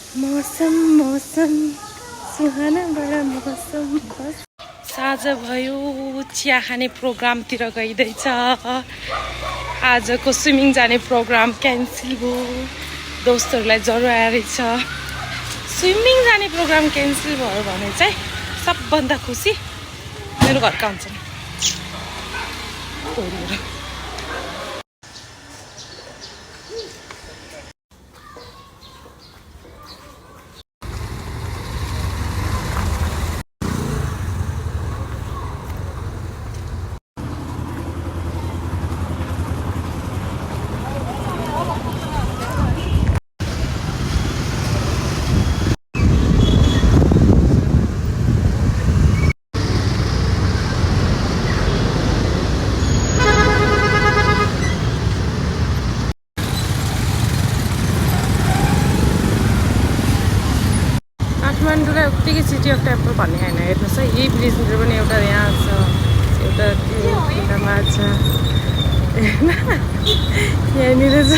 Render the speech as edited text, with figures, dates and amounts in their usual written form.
मौसम मौसम सुहाना बडा मौसम साँझ भयो चिया खाने प्रोग्रामतिर गइदैछ आजको स्विमिङ जाने प्रोग्राम क्यान्सल भयो दोस्तहरूलाई ज्वरो आएर स्विमिङ जाने प्रोग्राम क्यान्सल भयो भने चाहिँ सबभन्दा खुसी मेरो घरका हुन्छन् काठमाडौँलाई उत्तिकै सिटी अफ टेम्पल भन्ने होइन हेर्नुहोस् है यही ब्रिजनिर पनि एउटा यहाँ छ एउटा त्यो किनामा छ यहाँनिर छ